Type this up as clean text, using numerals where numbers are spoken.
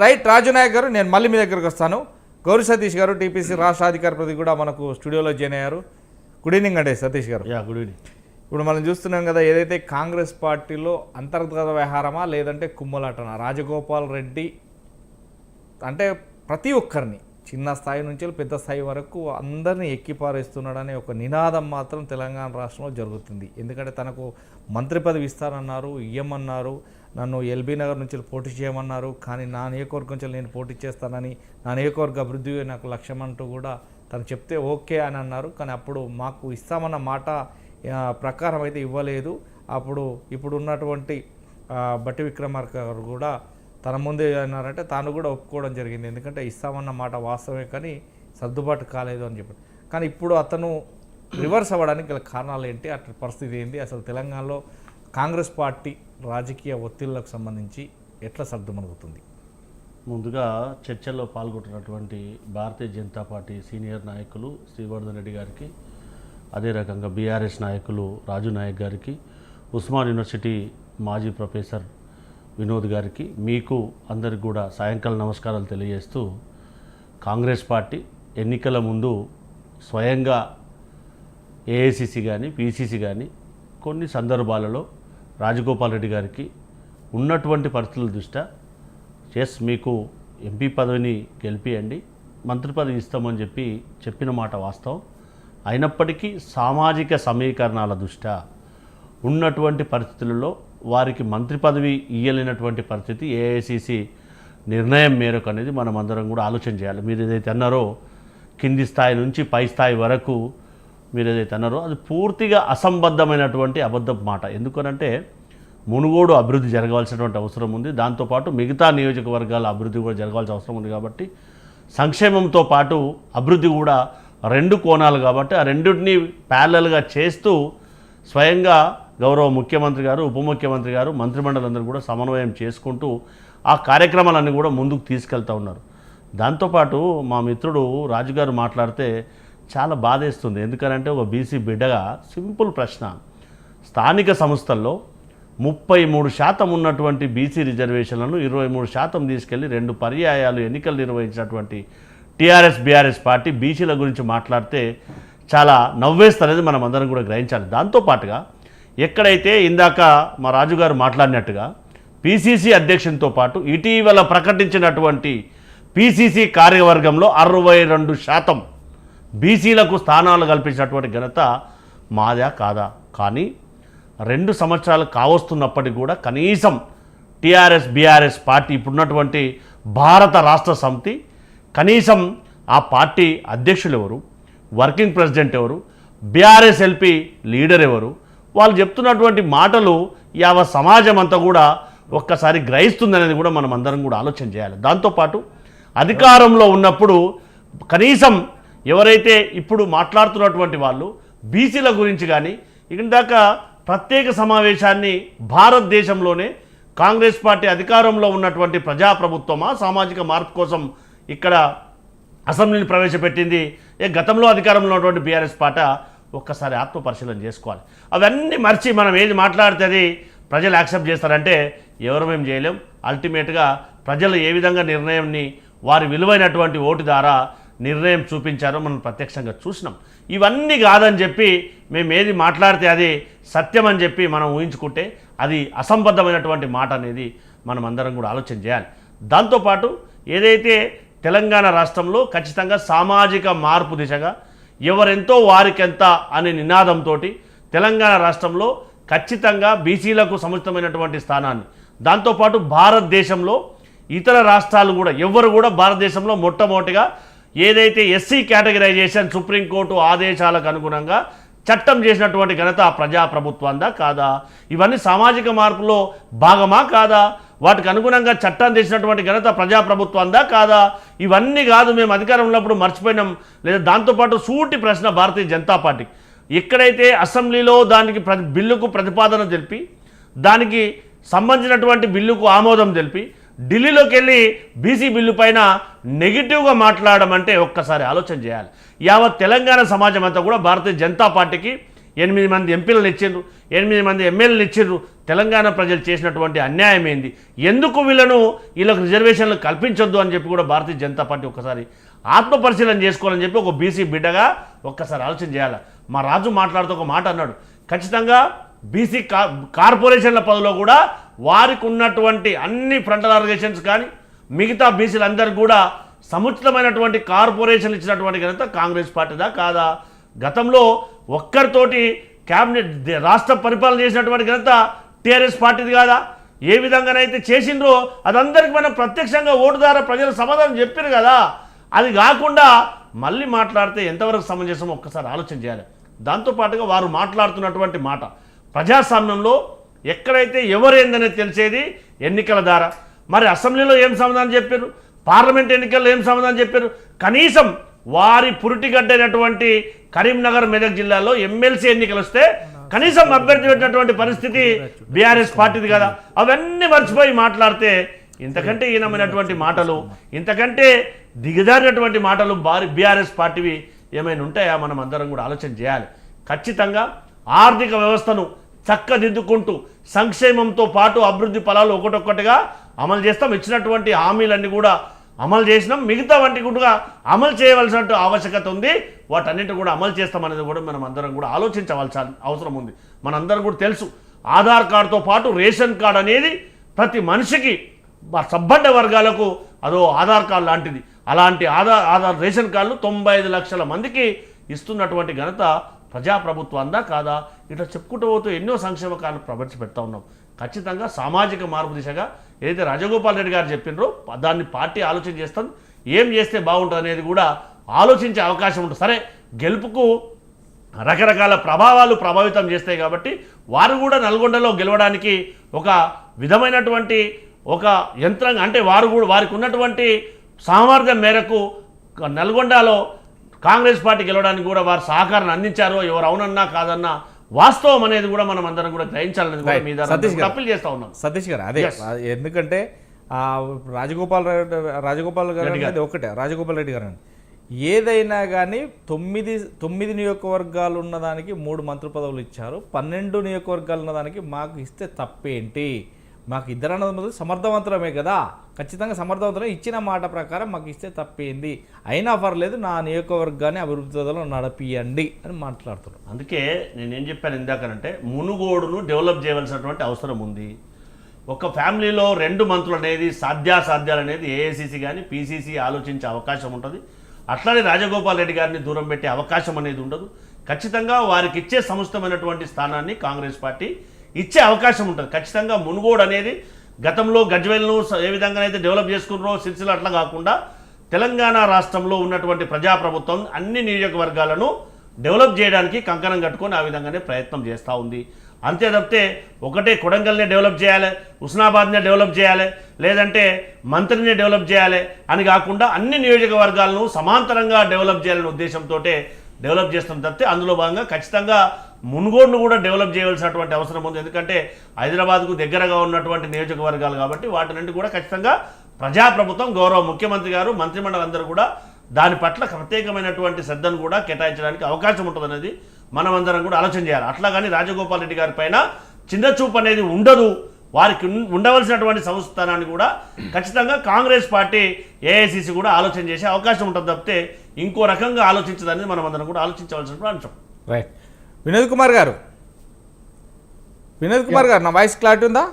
Right రాజు నాయక్ గారు, నేను మళ్ళీ మీ దగ్గరకు వస్తాను. గౌరీ సతీష్ గారు టీపీసీ రాష్ట్ర అధికార ప్రతినిధి కూడా మనకు స్టూడియోలో జాయిన్ అయ్యారు. గుడ్ ఈవినింగ్ అండి సతీష్ గారు. Good evening. ఇప్పుడు మనం చూస్తున్నాం కదా, ఏదైతే కాంగ్రెస్ పార్టీలో అంతర్గత వ్యవహారమా లేదంటే కుమ్మలాటనా, రాజగోపాల్ రెడ్డి అంటే ప్రతి ఒక్కరిని చిన్న స్థాయి నుంచి పెద్ద స్థాయి వరకు అందరినీ ఎక్కిపారేస్తున్నాడనే ఒక నినాదం మాత్రం తెలంగాణ రాష్ట్రంలో జరుగుతుంది. ఎందుకంటే తనకు మంత్రి పదవి ఇస్తానన్నారు, ఇయ్యమన్నారు, నన్ను ఎల్బీ నగర్ నుంచి పోటీ చేయమన్నారు, కానీ నా నియోజకవర్గం నుంచి నేను పోటీ చేస్తానని, నా నియోజకవర్గ అభివృద్ధి నాకు లక్ష్యం అంటూ కూడా తను చెప్తే ఓకే అని అన్నారు. కానీ అప్పుడు మాకు ఇస్తామన్న మాట ప్రకారం అయితే ఇవ్వలేదు. అప్పుడు ఇప్పుడు ఉన్నటువంటి బట్టి విక్రమార్క గారు కూడా తన ముందే అన్నారంటే తాను కూడా ఒప్పుకోవడం జరిగింది. ఎందుకంటే ఇస్తామన్న మాట వాస్తవమే కానీ సర్దుబాటు కాలేదు అని చెప్పారు. కానీ ఇప్పుడు అతను రివర్స్ అవ్వడానికి గల కారణాలు ఏంటి, అట్లా పరిస్థితి ఏంటి, అసలు తెలంగాణలో కాంగ్రెస్ పార్టీ రాజకీయ ఒత్తిళ్లకు సంబంధించి ఎట్లా సర్దుమణుగుతుంది? ముందుగా చర్చల్లో పాల్గొంటున్నటువంటి భారతీయ జనతా పార్టీ సీనియర్ నాయకులు శ్రీవర్ధన్ రెడ్డి గారికి, అదే రకంగా బీఆర్ఎస్ నాయకులు రాజు నాయక్ గారికి, ఉస్మాన్ యూనివర్సిటీ మాజీ ప్రొఫెసర్ వినోద్ గారికి, మీకు అందరికి కూడా సాయంకాల నమస్కారాలు తెలియజేస్తూ, కాంగ్రెస్ పార్టీ ఎన్నికల ముందు స్వయంగా ఏఐసిసి కానీ పిసిసి కానీ కొన్ని సందర్భాలలో రాజగోపాల్ రెడ్డి గారికి ఉన్నటువంటి పరిస్థితుల దృష్ట్యా మీకు ఎంపీ పదవిని గెలిపియండి, మంత్రి పదవి ఇస్తామని చెప్పిన మాట వాస్తవం. అయినప్పటికీ సామాజిక సమీకరణాల దృష్ట్యా ఉన్నటువంటి పరిస్థితులలో వారికి మంత్రి పదవి ఇయ్యలేనటువంటి పరిస్థితి ఏఐసిసి నిర్ణయం మేరకు అనేది మనం అందరం కూడా ఆలోచన చేయాలి. మీరు ఏదైతే అన్నారో కింది స్థాయి నుంచి పై స్థాయి వరకు మీరు ఏదైతే అన్నారో అది పూర్తిగా అసంబద్ధమైనటువంటి అబద్ధపు మాట. ఎందుకనంటే మునుగోడు అభివృద్ధి జరగాల్సినటువంటి అవసరం ఉంది, దాంతోపాటు మిగతా నియోజకవర్గాల అభివృద్ధి కూడా జరగాల్సిన అవసరం ఉంది. కాబట్టి సంక్షేమంతో పాటు అభివృద్ధి కూడా రెండు కోణాలు కాబట్టి ఆ రెండింటిని ప్యారలల్గా చేస్తూ స్వయంగా గౌరవ ముఖ్యమంత్రి గారు, ఉప ముఖ్యమంత్రి గారు, మంత్రిమండలందరూ కూడా సమన్వయం చేసుకుంటూ ఆ కార్యక్రమాలన్నీ కూడా ముందుకు తీసుకెళ్తూ ఉన్నారు. దాంతోపాటు మా మిత్రుడు రాజుగారు మాట్లాడితే చాలా బాధేస్తుంది. ఎందుకంటే ఒక బీసీ బిడ్డగా సింపుల్ ప్రశ్న, స్థానిక సంస్థల్లో 33% ఉన్నటువంటి బీసీ రిజర్వేషన్లను 23% తీసుకెళ్లి 2 పర్యాయాలు ఎన్నికలు నిర్వహించినటువంటి టీఆర్ఎస్ బీఆర్ఎస్ పార్టీ బీసీల గురించి మాట్లాడితే చాలా నవ్వేస్తనేది మనం అందరం కూడా గ్రహించాలి. దాంతోపాటుగా ఎక్కడైతే ఇందాక మా రాజుగారు మాట్లాడినట్టుగా పిసిసి అధ్యక్షునితో పాటు ఇటీవల ప్రకటించినటువంటి పిసిసి కార్యవర్గంలో 62% బీసీలకు స్థానాలు కల్పించినటువంటి ఘనత మాదా కాదా? కానీ 2 సంవత్సరాలు కావస్తున్నప్పటికీ కూడా కనీసం టీఆర్ఎస్ బీఆర్ఎస్ పార్టీ ఇప్పుడున్నటువంటి భారత రాష్ట్ర సమితి కనీసం ఆ పార్టీ అధ్యక్షులు ఎవరు, వర్కింగ్ ప్రెసిడెంట్ ఎవరు, బీఆర్ఎస్ ఎల్పీ లీడర్ ఎవరు, వాళ్ళు చెప్తున్నటువంటి మాటలు యావత్ సమాజం అంతా కూడా ఒక్కసారి గ్రహిస్తుందనేది కూడా మనం అందరం కూడా ఆలోచన చేయాలి. దాంతోపాటు అధికారంలో ఉన్నప్పుడు కనీసం ఎవరైతే ఇప్పుడు మాట్లాడుతున్నటువంటి వాళ్ళు బీసీల గురించి కానీ ఇందాక ప్రత్యేక సమావేశాన్ని భారతదేశంలోనే కాంగ్రెస్ పార్టీ అధికారంలో ఉన్నటువంటి ప్రజాప్రభుత్వమా సామాజిక మార్పు కోసం ఇక్కడ అసెంబ్లీని ప్రవేశపెట్టింది, గతంలో అధికారంలో ఉన్నటువంటి బీఆర్ఎస్ పార్టీ ఒక్కసారి ఆత్మపరిశీలన చేసుకోవాలి. అవన్నీ మర్చి మనం ఏది మాట్లాడితే అది ప్రజలు యాక్సెప్ట్ చేస్తారంటే ఎవరు చేయలేం. అల్టిమేట్గా ప్రజలు ఏ విధంగా నిర్ణయాన్ని వారి విలువైనటువంటి ఓటు ద్వారా నిర్ణయం చూపించారో మనం ప్రత్యక్షంగా చూసినాం. ఇవన్నీ కాదని చెప్పి మేము ఏది మాట్లాడితే అది సత్యం అని చెప్పి మనం ఊహించుకుంటే అది అసంబద్ధమైనటువంటి మాట అనేది మనం అందరం కూడా ఆలోచన చేయాలి. దాంతోపాటు ఏదైతే తెలంగాణ రాష్ట్రంలో ఖచ్చితంగా సామాజిక మార్పు దిశగా ఎవరెంతో వారికెంత అనే నినాదంతో తెలంగాణ రాష్ట్రంలో ఖచ్చితంగా బీసీలకు సముచితమైనటువంటి స్థానాన్ని, దాంతోపాటు భారతదేశంలో ఇతర రాష్ట్రాలు కూడా ఎవరు కూడా భారతదేశంలో మొట్టమొదటిగా ఏదైతే ఎస్సీ కేటగిరైజేషన్ సుప్రీంకోర్టు ఆదేశాలకు అనుగుణంగా చట్టం చేసినటువంటి ఘనత ప్రజాప్రభుత్వందా కాదా? ఇవన్నీ సామాజిక మార్పులో భాగమా కాదా? వాటికి అనుగుణంగా చట్టం చేసినటువంటి ఘనత ప్రజాప్రభుత్వందా కాదా? ఇవన్నీ కాదు మేము అధికారంలో ఉన్నప్పుడు మర్చిపోయినాం లేదా? దాంతోపాటు సూటి ప్రశ్న భారతీయ జనతా పార్టీ ఎక్కడైతే అసెంబ్లీలో దానికి బిల్లుకు ప్రతిపాదన తెలిపి దానికి సంబంధించినటువంటి బిల్లుకు ఆమోదం తెలిపి ఢిల్లీలోకి వెళ్ళి బీసీ బిల్లు పైన నెగిటివ్గా మాట్లాడమంటే ఒక్కసారి ఆలోచన చేయాలి. యావత్ తెలంగాణ సమాజం అంతా కూడా భారతీయ జనతా పార్టీకి 8 మంది ఎంపీలను ఇచ్చిండ్రు, 8 మంది ఎమ్మెల్యేలు ఇచ్చిండ్రు. తెలంగాణ ప్రజలు చేసినటువంటి అన్యాయం ఏంది, ఎందుకు వీళ్ళకు రిజర్వేషన్లు కల్పించొద్దు అని చెప్పి కూడా భారతీయ జనతా పార్టీ ఒక్కసారి ఆత్మపరిశీలన చేసుకోవాలని చెప్పి ఒక బీసీ బిడ్డగా ఒక్కసారి ఆలోచన చేయాలి. మా రాజు మాట్లాడుతూ ఒక మాట అన్నాడు, ఖచ్చితంగా బీసీ కార్పొరేషన్ల పదవిలో కూడా వారికి ఉన్నటువంటి అన్ని ఫ్రంటల్ ఆర్గనైజేషన్స్ కానీ మిగతా బీసీలందరికీ కూడా సముచితమైనటువంటి కార్పొరేషన్లు ఇచ్చినటువంటి ఘనత కాంగ్రెస్ పార్టీదా కాదా? గతంలో ఒక్కరితోటి క్యాబినెట్ రాష్ట్ర పరిపాలన చేసినటువంటి ఘనత టీఆర్ఎస్ పార్టీది కాదా? ఏ విధంగానైతే చేసిండ్రో అదందరికీ మనం ప్రత్యక్షంగా ఓటు ద్వారా ప్రజలు సమాధానం చెప్పారు కదా. అది కాకుండా మళ్ళీ మాట్లాడితే ఎంతవరకు సమంజసం ఒక్కసారి ఆలోచన చేయాలి. దాంతోపాటుగా వారు మాట్లాడుతున్నటువంటి మాట ప్రజాస్వామ్యంలో ఎక్కడైతే ఎవరేందనేది తెలిసేది ఎన్నికల ద్వారా. మరి అసెంబ్లీలో ఏం సమాధానం చెప్పారు, పార్లమెంట్ ఎన్నికల్లో ఏం సమాధానం చెప్పారు? కనీసం వారి పురిటిగడ్డైనటువంటి కరీంనగర్ మెదక్ జిల్లాలో ఎమ్మెల్సీ ఎన్నికలు వస్తే కనీసం అభ్యర్థి పెట్టినటువంటి పరిస్థితి బీఆర్ఎస్ పార్టీది కదా. అవన్నీ మర్చిపోయి మాట్లాడితే ఇంతకంటే హీనమైనటువంటి మాటలు, ఇంతకంటే దిగజారినటువంటి మాటలు బీఆర్ఎస్ పార్టీవి ఏమైనా ఉంటాయా? మనం అందరం కూడా ఆలోచన చేయాలి. ఖచ్చితంగా ఆర్థిక వ్యవస్థను చక్కదిద్దుకుంటూ సంక్షేమంతో పాటు అభివృద్ధి ఫలాలు ఒకటొక్కటిగా అమలు చేస్తాం. ఇచ్చినటువంటి హామీలన్నీ కూడా అమలు చేసినాం, మిగతా వంటి కూడా అమలు చేయవలసిన ఆవశ్యకత ఉంది. వాటన్నిటి కూడా అమలు చేస్తామనేది కూడా మనం అందరం కూడా ఆలోచించవలసిన అవసరం ఉంది. మనందరం కూడా తెలుసు, ఆధార్ కార్డుతో పాటు రేషన్ కార్డు అనేది ప్రతి మనిషికి సబ్బండ వర్గాలకు అదో ఆధార్ కార్డు లాంటిది. అలాంటి ఆధార్ రేషన్ కార్డులు 95 లక్షల మందికి ఇస్తున్నటువంటి ఘనత ప్రజాప్రభుత్వం అందా కాదా? ఇట్లా చెప్పుకుంటూ పోతూ ఎన్నో సంక్షేమ కార్యాలు ప్రవేశపెడతా ఉన్నాం. ఖచ్చితంగా సామాజిక మార్పు దిశగా ఏదైతే రాజగోపాల్ రెడ్డి గారు చెప్పినారో దాన్ని పార్టీ ఆలోచన చేస్తుంది. ఏం చేస్తే బాగుంటుంది అనేది కూడా ఆలోచించే అవకాశం ఉంటుంది. సరే, గెలుపుకు రకరకాల ప్రభావాలు ప్రభావితం చేస్తాయి కాబట్టి వారు కూడా నల్గొండలో గెలవడానికి ఒక విధమైనటువంటి ఒక యంత్రాంగం, అంటే వారు కూడా వారికి ఉన్నటువంటి సామర్థ్యం మేరకు నల్గొండలో కాంగ్రెస్ పార్టీ గెలవడానికి కూడా వారు సహకారాన్ని అందించారో ఎవరు అవునన్నా కాదన్నా వాస్తవం అనేది కూడా మనం అందరం కూడా గ్రహించాలనేది కూడా మీద అప్పీల్ చేస్తూ ఉన్నాం. సతీష్ గారు అదే, ఎందుకంటే రాజగోపాల్ గారు అనేది ఒకటే, రాజగోపాల్ రెడ్డి గారు ఏదైనా కానీ 9 నియోజకవర్గాలు ఉన్నదానికి 3 మంత్రి పదవులు ఇచ్చారు, 12 నియోజకవర్గాలు ఉన్నదానికి మాకు ఇస్తే తప్పేంటి? మాకు ఇద్దరు అన్నది సమర్థవంతరమే కదా, ఖచ్చితంగా సమర్థవంతరం, ఇచ్చిన మాట ప్రకారం మాకు ఇస్తే తప్పేంది, అయినా పర్లేదు నా నియోజకవర్గాన్ని అభివృద్ధిలో నడిపియండి అని మాట్లాడుతున్నాం. అందుకే నేనేం చెప్పాను ఇందాకనంటే మునుగోడును డెవలప్ చేయవలసినటువంటి అవసరం ఉంది. ఒక ఫ్యామిలీలో 2 మంత్రులు అనేది సాధ్యాసాధ్యాలు అనేది ఏఐసిసి కానీ పిసిసి ఆలోచించే అవకాశం ఉంటుంది. అట్లానే రాజగోపాల్ రెడ్డి గారిని దూరం పెట్టే అవకాశం అనేది ఉండదు. ఖచ్చితంగా వారికి ఇచ్చే సముచితమైనటువంటి స్థానాన్ని కాంగ్రెస్ పార్టీ ఇచ్చే అవకాశం ఉంటుంది. ఖచ్చితంగా మునుగోడు అనేది గతంలో గజ్వేల్ను ఏ విధంగానైతే డెవలప్ చేసుకున్నారో సిరిసిల్ల అట్లా కాకుండా తెలంగాణ రాష్ట్రంలో ఉన్నటువంటి ప్రజాప్రభుత్వం అన్ని నియోజకవర్గాలను డెవలప్ చేయడానికి కంకణం కట్టుకొని ఆ విధంగానే ప్రయత్నం చేస్తూ ఉంది. అంతే తప్పితే ఒకటే కొడంగల్నే డెవలప్ చేయాలి, హుస్నాబాద్నే డెవలప్ చేయాలి, లేదంటే మంత్రిని డెవలప్ చేయాలి అని కాకుండా అన్ని నియోజకవర్గాలను సమాంతరంగా డెవలప్ చేయాలనే ఉద్దేశంతో డెవలప్ చేస్తాం తప్పితే అందులో భాగంగా ఖచ్చితంగా మునుగోడును కూడా డెవలప్ చేయవలసినటువంటి అవసరం ఉంది. ఎందుకంటే హైదరాబాద్కు దగ్గరగా ఉన్నటువంటి నియోజకవర్గాలు కాబట్టి వాటి నుండి కూడా ఖచ్చితంగా ప్రజాప్రభుత్వం గౌరవ ముఖ్యమంత్రి గారు మంత్రిమండలి అందరూ కూడా దాని పట్ల ప్రత్యేకమైనటువంటి శ్రద్ధను కూడా కేటాయించడానికి అవకాశం ఉంటుందనేది మనం అందరం కూడా ఆలోచన చేయాలి. అట్లా కానీ రాజగోపాల్ రెడ్డి గారి పైన చిన్న చూపు అనేది ఉండదు. వారికి ఉండవలసినటువంటి సంస్థానాన్ని కూడా ఖచ్చితంగా కాంగ్రెస్ పార్టీ ఏఐసిసి కూడా ఆలోచన చేసే అవకాశం ఉంటుంది తప్పితే ఇంకో రకంగా ఆలోచించదనేది మనం అందరం కూడా ఆలోచించవలసిన అంశం. రైట్. వినోద్ కుమార్ గారు, నా వాయిస్ క్లారిటీ ఉందా?